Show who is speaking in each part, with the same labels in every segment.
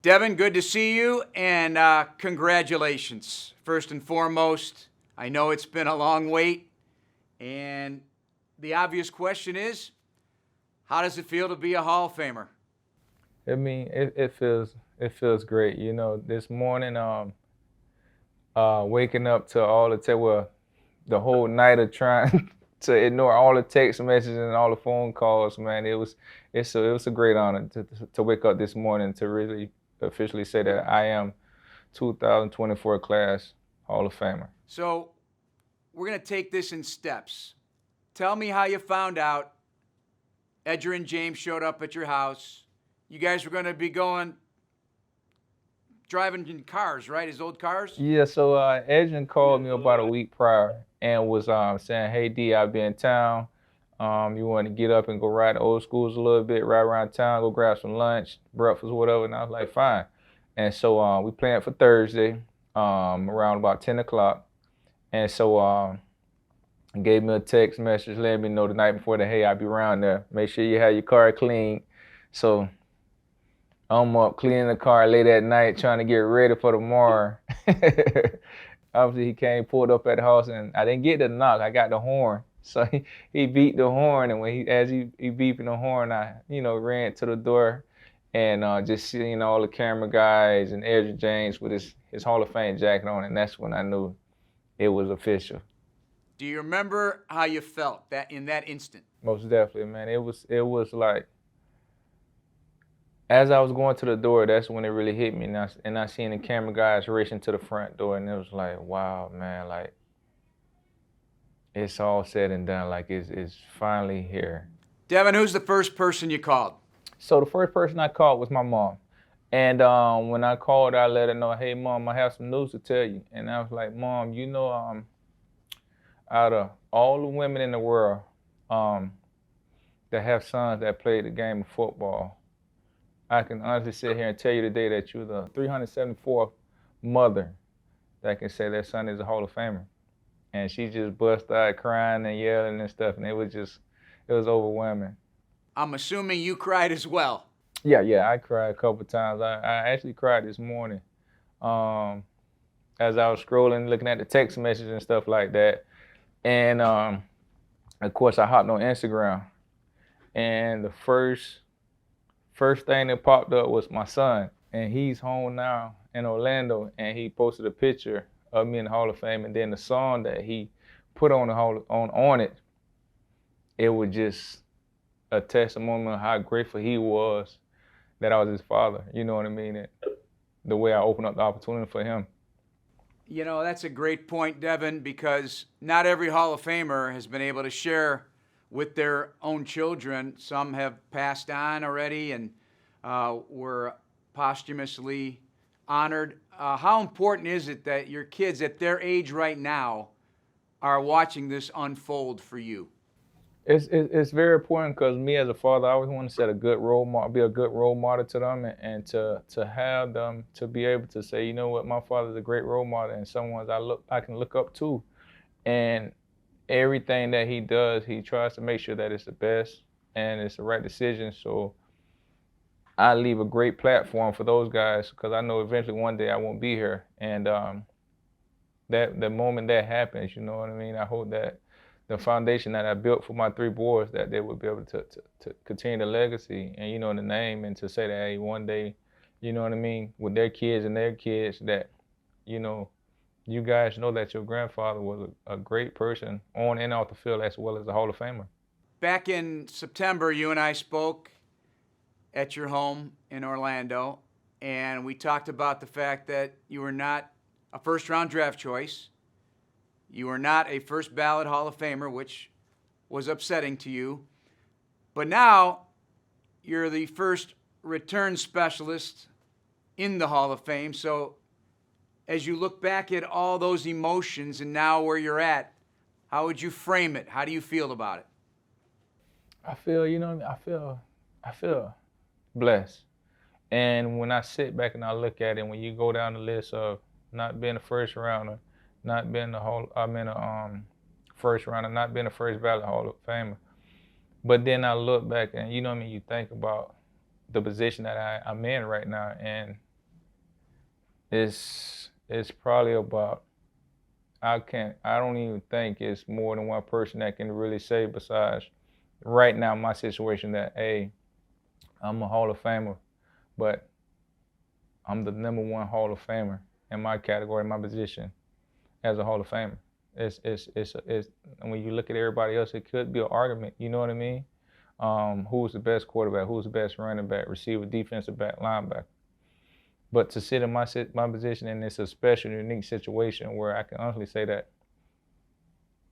Speaker 1: Devin, good to see you, and congratulations. First and foremost, I know it's been a long wait, and the obvious question is, how does it feel to be a Hall of Famer?
Speaker 2: I mean, it feels great. This morning, waking up to all the well, the whole night of trying to ignore all the text messages and all the phone calls, man. It was a great honor to wake up this morning to really officially say that I am 2024 class Hall of Famer.
Speaker 1: So, we're going to take this in steps. Tell me how you found out Edger and James showed up at your house. You guys were going to be driving in cars, right? His old cars?
Speaker 2: Yeah, so Edgen called me about a week prior and was saying, "Hey D, I'll be in town. You want to get up and go ride the old schools a little bit, ride around town, go grab some lunch, breakfast, whatever." And I was like, "Fine." And so we planned for Thursday, around about 10 o'clock. And so he gave me a text message letting me know the night before that, "Hey, I'll be around there. Make sure you have your car clean." So I'm up cleaning the car late at night trying to get ready for tomorrow. Obviously, he came, pulled up at the house, and I didn't get the knock. I got the horn. So he beat the horn, and as he beeping the horn, I ran to the door, and just seeing all the camera guys and Edger James with his Hall of Fame jacket on, and that's when I knew it was official.
Speaker 1: Do you remember how you felt that in that instant?
Speaker 2: Most definitely, man. It was like, as I was going to the door, that's when it really hit me, and I seen the camera guys racing to the front door, and it was like, wow, man, like it's all said and done, like it's finally here.
Speaker 1: Devin, who's the first person you called?
Speaker 2: So the first person I called was my mom, and when I called, I let her know, "Hey, Mom, I have some news to tell you." And I was like, "Mom, out of all the women in the world um, that have sons that play the game of football, I can honestly sit here and tell you today that you're the 374th mother that can say their son is a Hall of Famer." And she just busted out crying and yelling and stuff, and it was overwhelming.
Speaker 1: I'm assuming you cried as well.
Speaker 2: Yeah, I cried a couple times. I actually cried this morning, um, as I was scrolling, looking at the text messages and stuff like that. And of course, I hopped on Instagram, and the first thing that popped up was my son, and he's home now in Orlando, and he posted a picture of me in the Hall of Fame, and then the song that he put on the on it, it was just a testimony of how grateful he was that I was his father. You know what I mean? And the way I opened up the opportunity for him.
Speaker 1: You know, that's a great point, Devin, because not every Hall of Famer has been able to share with their own children. Some have passed on already and were posthumously honored. How important is it that your kids at their age right now are watching this unfold for you?
Speaker 2: It's very important because me as a father, I always want to set a good role model, be a good role model to them, and to have them to be able to say, you know what, my father's a great role model and someone I can look up to, and everything that he does, he tries to make sure that it's the best and it's the right decision. So I leave a great platform for those guys because I know eventually one day I won't be here, and that the moment that happens, you know what I mean. I hope that the foundation that I built for my three boys, that they would be able to continue the legacy and the name, and to say that, hey, one day, you know what I mean, with their kids and their kids, that you know you guys know that your grandfather was a great person on and off the field as well as a Hall of Famer.
Speaker 1: Back in September, you and I spoke at your home in Orlando, and we talked about the fact that you were not a first round draft choice. You were not a first ballot Hall of Famer, which was upsetting to you. But now you're the first return specialist in the Hall of Fame. So as you look back at all those emotions and now where you're at, how would you frame it? How do you feel about it?
Speaker 2: I feel blessed. And when I sit back and I look at it, when you go down the list of not being a first rounder, not being first rounder, not being a first ballot Hall of Famer, but then I look back and you know what I mean, you think about the position that I'm in right now, and It's probably about, I don't even think it's more than one person that can really say besides right now my situation that, hey, I'm a Hall of Famer, but I'm the #1 Hall of Famer in my category, my position as a Hall of Famer. It's and when you look at everybody else, it could be an argument. You know what I mean? Who's the best quarterback? Who's the best running back, receiver, defensive back, linebacker? But to sit in my position, and it's a special, unique situation where I can honestly say that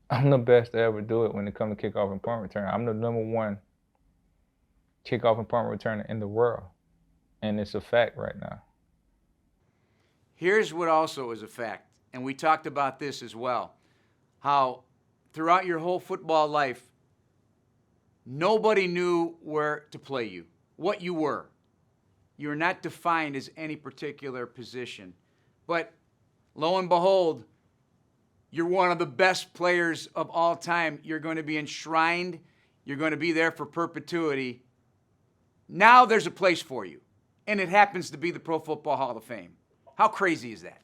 Speaker 2: I'm the best to ever do it when it comes to kickoff and punt return. I'm the #1 kickoff and punt returner in the world, and it's a fact right now.
Speaker 1: Here's what also is a fact, and we talked about this as well, how throughout your whole football life, nobody knew where to play you, what you were. You're not defined as any particular position. But lo and behold, you're one of the best players of all time. You're going to be enshrined. You're going to be there for perpetuity. Now there's a place for you, and it happens to be the Pro Football Hall of Fame. How crazy is that?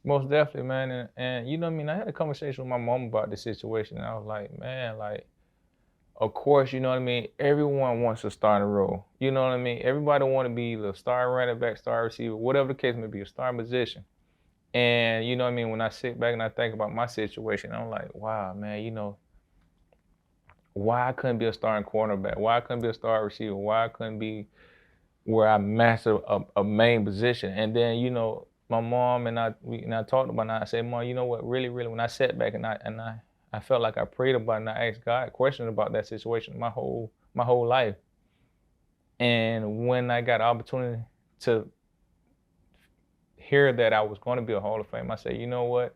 Speaker 2: Most definitely, man. And you know what I mean? I had a conversation with my mom about this situation, and I was like, man, like, of course, you know what I mean? Everyone wants a starting role. You know what I mean? Everybody want to be the starting running back, starting receiver, whatever the case may be, a starting position. And you know what I mean? When I sit back and I think about my situation, I'm like, wow, man, you know, why I couldn't be a starting cornerback? Why I couldn't be a starting receiver? Why I couldn't be where I master a main position? And then, you know, my mom and I talked about it, and I said, Mom, you know what, really, really, when I sat back and I felt like I prayed about it and I asked God questions about that situation my whole life. And when I got the opportunity to hear that I was going to be a Hall of Fame, I said, you know what?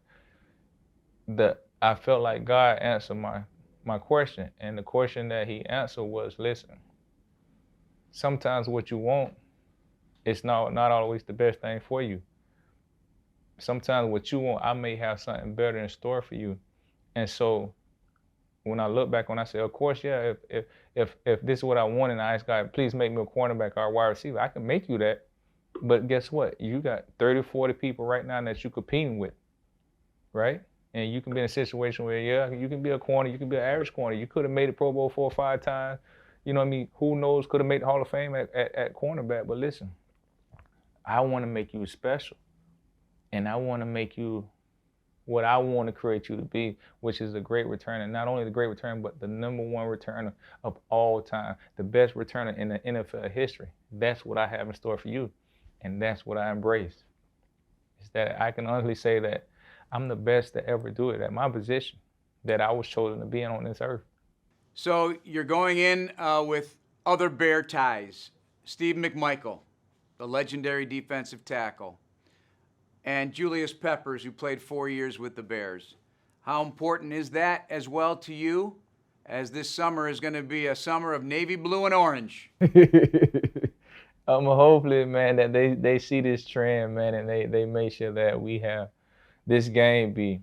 Speaker 2: I felt like God answered my question. And the question that he answered was, listen, sometimes what you want is not always the best thing for you. Sometimes what you want, I may have something better in store for you. And so when I look back on, I say, of course, yeah, if this is what I want and I ask God, please make me a cornerback or a wide receiver, I can make you that. But guess what? You got 30, 40 people right now that you're competing with, right? And you can be in a situation where, yeah, you can be a corner, you can be an average corner. You could have made the Pro Bowl 4 or 5 times. You know what I mean? Who knows, could have made the Hall of Fame at cornerback. But listen, I want to make you special. And I want to make you what I want to create you to be, which is a great returner. Not only the great returner, but the #1 returner of all time, the best returner in the NFL history. That's what I have in store for you, and that's what I embrace. Is that I can honestly say that I'm the best to ever do it at my position that I was chosen to be in on this earth.
Speaker 1: So you're going in with other Bear ties. Steve McMichael, the legendary defensive tackle, and Julius Peppers, who played 4 years with the Bears. How important is that as well to you, as this summer is going to be a summer of navy blue and orange?
Speaker 2: Hopefully, man, that they see this trend, man, and they make sure that we have this game be,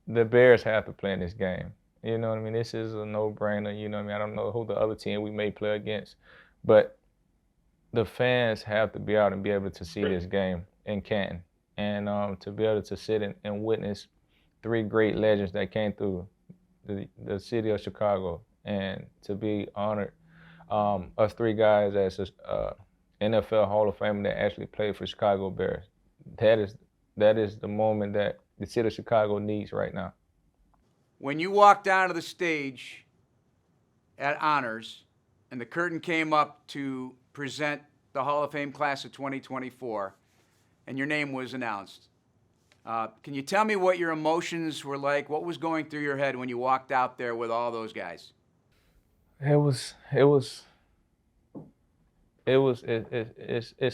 Speaker 2: the Bears have to play in this game. You know what I mean? This is a no-brainer. You know what I mean? I don't know who the other team we may play against, but the fans have to be out and be able to see this game in Canton, and to be able to sit and witness 3 great legends that came through the city of Chicago, and to be honored, us 3 guys as NFL Hall of Fame that actually played for Chicago Bears. That is the moment that the city of Chicago needs right now.
Speaker 1: When you walked onto the stage at Honors and the curtain came up to present the Hall of Fame class of 2024 and your name was announced, can you tell me what your emotions were like? What was going through your head when you walked out there with all those guys?
Speaker 2: It's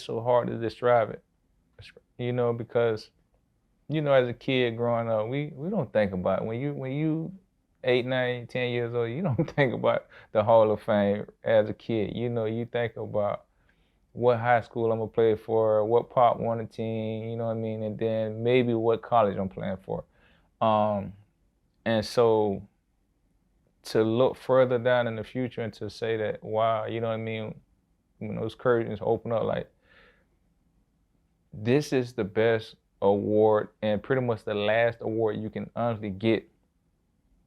Speaker 2: so hard to describe it, you know, because, you know, as a kid growing up, we don't think about it. When you 8, 9, 10 years old, you don't think about the Hall of Fame as a kid. You know, you think about what high school I'm gonna play for, what Pop wanted team, you know what I mean, and then maybe what college I'm playing for. And so to look further down in the future and to say that, wow, you know what I mean, when those curtains open up, like, this is the best award and pretty much the last award you can honestly get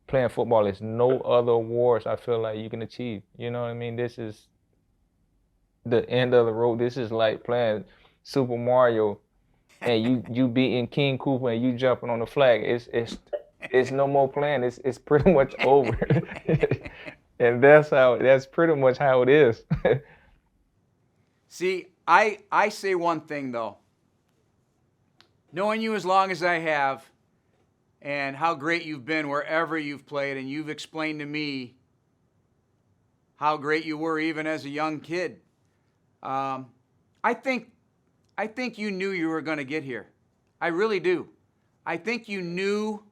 Speaker 2: playing football. There's no other awards I feel like you can achieve. You know what I mean? This is the end of the road. This is like playing Super Mario and you beating King Koopa and you jumping on the flag. It's no more playing. It's pretty much over. And that's pretty much how it is.
Speaker 1: See, I say one thing though. Knowing you as long as I have, and how great you've been wherever you've played, and you've explained to me how great you were even as a young kid. I think you knew you were going to get here. I really do. I think you knew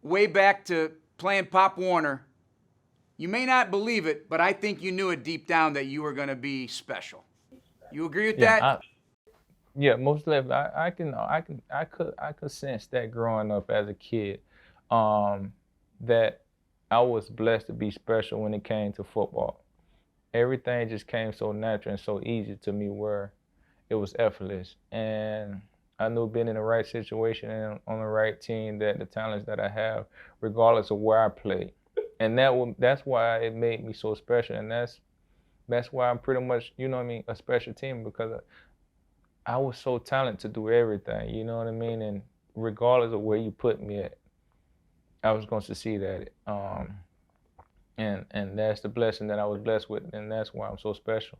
Speaker 1: way back to playing Pop Warner. You may not believe it, but I think you knew it deep down that you were going to be special. You agree with that?
Speaker 2: Yeah, most definitely. I could sense that growing up as a kid, that I was blessed to be special when it came to football. Everything just came so natural and so easy to me where it was effortless. And I knew being in the right situation and on the right team that the talents that I have, regardless of where I played. And that's why it made me so special. And that's why I'm pretty much, you know what I mean, a special team, because I was so talented to do everything, you know what I mean? And regardless of where you put me at, I was going to succeed at it. And that's the blessing that I was blessed with, and that's why I'm so special.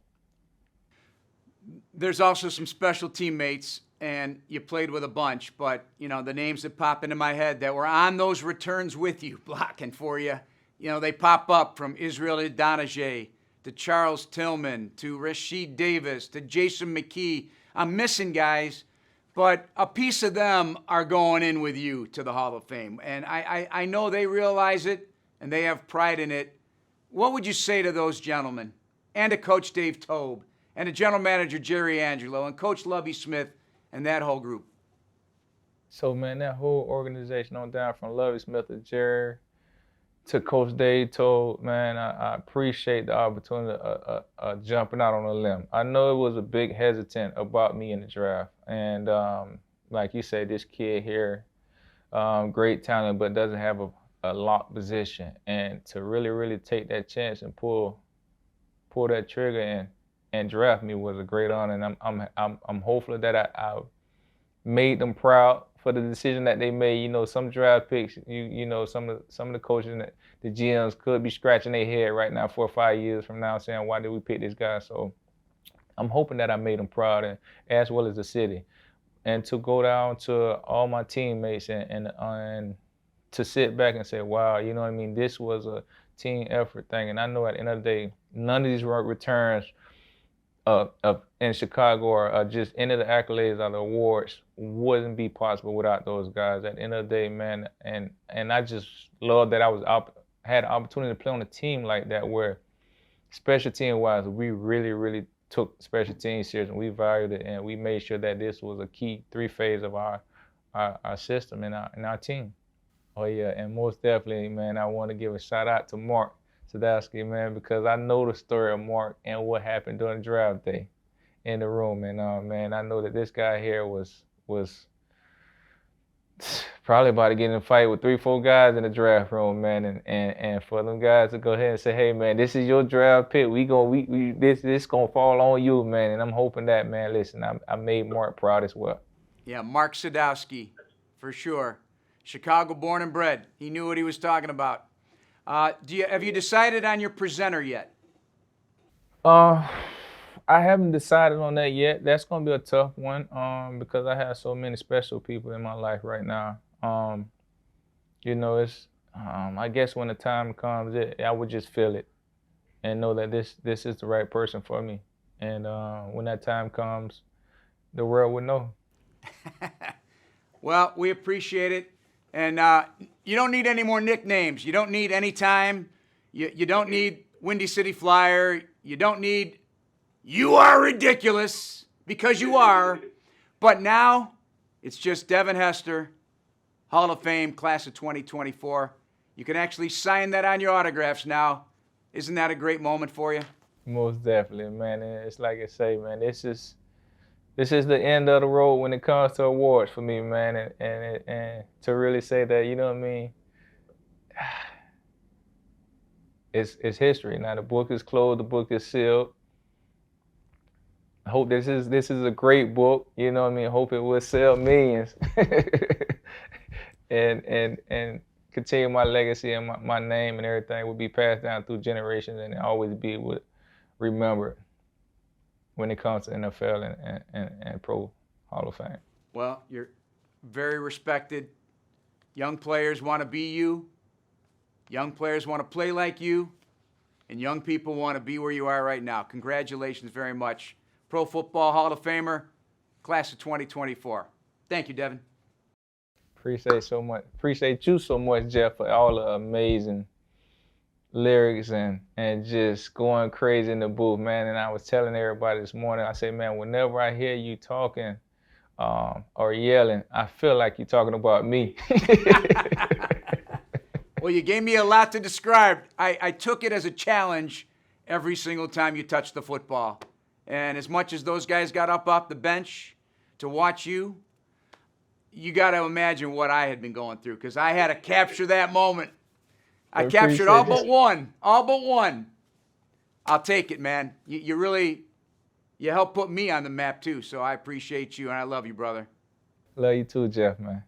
Speaker 1: There's also some special teammates, and you played with a bunch, but the names that pop into my head that were on those returns with you, blocking for you, they pop up from Israel Idonije to Charles Tillman to Rasheed Davis to Jason McKee. I'm missing guys, but a piece of them are going in with you to the Hall of Fame, and I know they realize it and they have pride in it. What would you say to those gentlemen, and to Coach Dave Tobe, and to General Manager Jerry Angelo, and Coach Lovie Smith, and that whole group?
Speaker 2: So, man, that whole organization on down from Lovie Smith to Jerry to Coach Dave Tobe, man, I appreciate the opportunity of jumping out on a limb. I know it was a big hesitant about me in the draft. And like you said, this kid here, great talent, but doesn't have a locked position. And to really, really take that chance and pull that trigger and draft me was a great honor. And I'm hopeful that I made them proud for the decision that they made. Some draft picks, some of the coaches and the GMs could be scratching their head right now 4 or 5 years from now saying, why did we pick this guy? So I'm hoping that I made them proud, and as well as the city. And to go down to all my teammates and to sit back and say, wow, you know what I mean? This was a team effort thing. And I know at the end of the day, none of these returns in Chicago or just any of the accolades or the awards wouldn't be possible without those guys. At the end of the day, man, and I just love that I had an opportunity to play on a team like that where special team wise, we really, really took special teams serious, and we valued it, and we made sure that this was a key 3 phase of our system and our team. Oh yeah, and most definitely, man, I want to give a shout out to Mark Sadowski, man, because I know the story of Mark and what happened during draft day in the room. And man, I know that this guy here was probably about to get in a fight with 3-4 guys in the draft room, man. And for them guys to go ahead and say, hey man, this is your draft pick. This gonna fall on you, man. And I'm hoping that, man, listen, I made Mark proud as well.
Speaker 1: Yeah, Mark Sadowski, for sure. Chicago born and bred. He knew what he was talking about. Have you decided on your presenter yet?
Speaker 2: I haven't decided on that yet. That's gonna be a tough one, because I have so many special people in my life right now. It's I guess when the time comes, I would just feel it and know that this is the right person for me. And when that time comes, the world would know.
Speaker 1: Well, we appreciate it. And you don't need any more nicknames. You don't need any time. You don't need Windy City Flyer. You don't need "You are ridiculous," because you are. But now it's just Devin Hester, Hall of Fame, class of 2024. You can actually sign that on your autographs now. Isn't that a great moment for you?
Speaker 2: Most definitely, man. And it's like I say, man, this this is the end of the road when it comes to awards for me, man. And to really say that, you know what I mean? It's history. Now the book is closed, the book is sealed. I hope this is a great book, you know what I mean? I hope it will sell millions. and continue my legacy and my name and everything will be passed down through generations and always be remembered when it comes to NFL and Pro Hall of Fame.
Speaker 1: Well, you're very respected. Young players want to be you. Young players want to play like you. And young people want to be where you are right now. Congratulations very much. Pro Football Hall of Famer, class of 2024. Thank you, Devin.
Speaker 2: Appreciate you so much, Jeff, for all the amazing lyrics and just going crazy in the booth, man. And I was telling everybody this morning, I said, man, whenever I hear you talking or yelling, I feel like you're talking about me.
Speaker 1: Well, you gave me a lot to describe. I took it as a challenge every single time you touched the football. And as much as those guys got up off the bench to watch you, you got to imagine what I had been going through because I had to capture that moment. I captured all but one. All but one. I'll take it, man. You helped put me on the map, too, so I appreciate you, and I love you, brother.
Speaker 2: Love you too, Jeff, man.